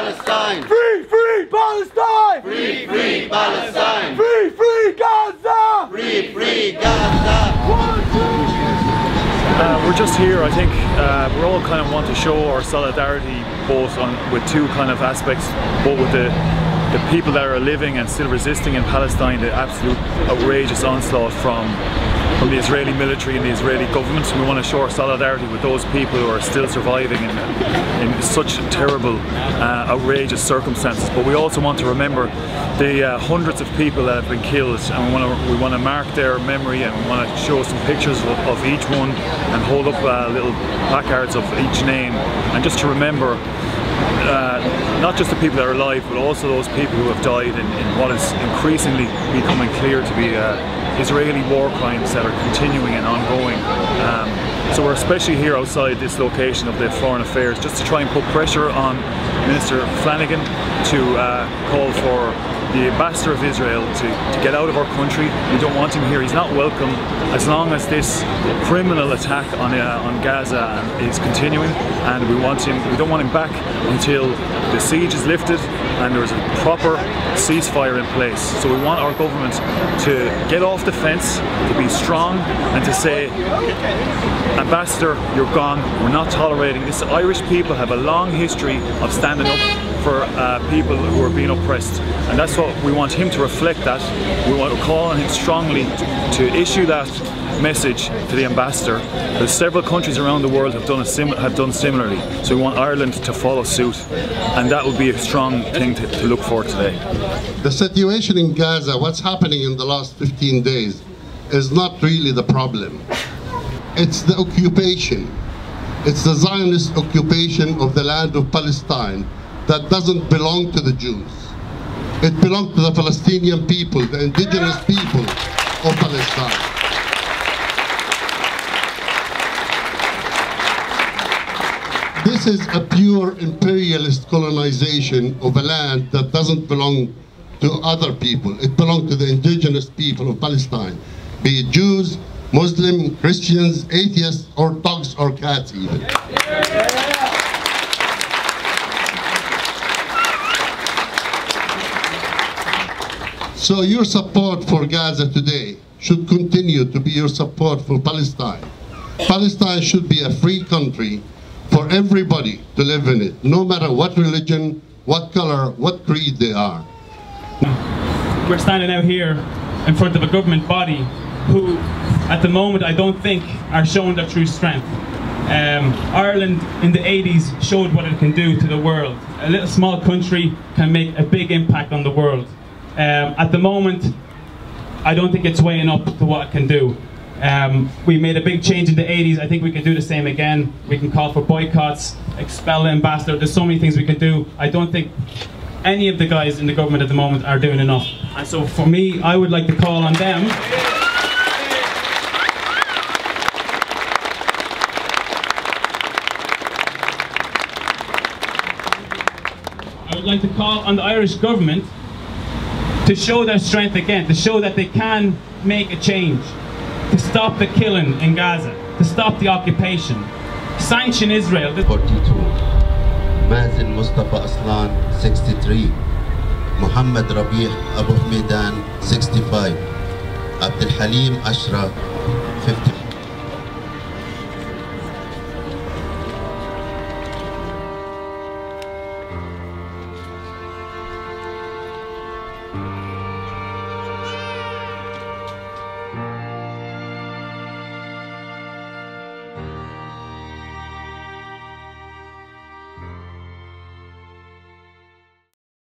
Palestine! Free, free Palestine! Free, free Palestine! Free, free Gaza! Free, free Gaza! We're just here, I think, we're all kind of want to show our solidarity both with two kind of aspects, both with the people that are living and still resisting in Palestine, the absolute outrageous onslaught from the Israeli military and the Israeli government. We want to show our solidarity with those people who are still surviving in such terrible, outrageous circumstances. But we also want to remember the hundreds of people that have been killed, and we want to mark their memory, and we want to show some pictures of each one and hold up little placards of each name, and just to remember not just the people that are alive, but also those people who have died in what is increasingly becoming clear to be Israeli war crimes that are continuing and ongoing. So we're especially here outside this location of the Foreign Affairs just to try and put pressure on Minister Flanagan to call for the ambassador of Israel to get out of our country. We don't want him here. He's not welcome as long as this criminal attack on Gaza is continuing, and we don't want him back until the siege is lifted and there's a proper ceasefire in place. So we want our government to get off the fence, to be strong, and to say, Ambassador, you're gone. We're not tolerating this. Irish people have a long history of standing up for people who are being oppressed, and that's what we want him to reflect. That we want to call on him strongly to issue that message to the ambassador, because several countries around the world have done similarly. So we want Ireland to follow suit, and that would be a strong thing to look for today. The situation in Gaza, what's happening in the last 15 days, is not really the problem. It's the occupation. It's the Zionist occupation of the land of Palestine that doesn't belong to the Jews. It belongs to the Palestinian people, the indigenous people of Palestine. This is a pure imperialist colonization of a land that doesn't belong to other people. It belongs to the indigenous people of Palestine, be it Jews, Muslim, Christians, atheists, or dogs or cats even. So your support for Gaza today should continue to be your support for Palestine. Palestine should be a free country for everybody to live in it, no matter what religion, what color, what creed they are. We're standing out here in front of a government body who, at the moment, I don't think are showing their true strength. Ireland in the 80s showed what it can do to the world. A little small country can make a big impact on the world. At the moment, I don't think it's weighing up to what it can do. We made a big change in the 80s. I think we can do the same again. We can call for boycotts, expel the ambassador. There's so many things we can do. I don't think any of the guys in the government at the moment are doing enough. And so for me, I would like to call on them the Irish government to show their strength again, to show that they can make a change, to stop the killing in Gaza, to stop the occupation, sanction Israel. 42, Mazen Mustafa Aslan, 63, Muhammad Rabi' Abu Hamidan, 65, Abdul Halim Ashra, 55.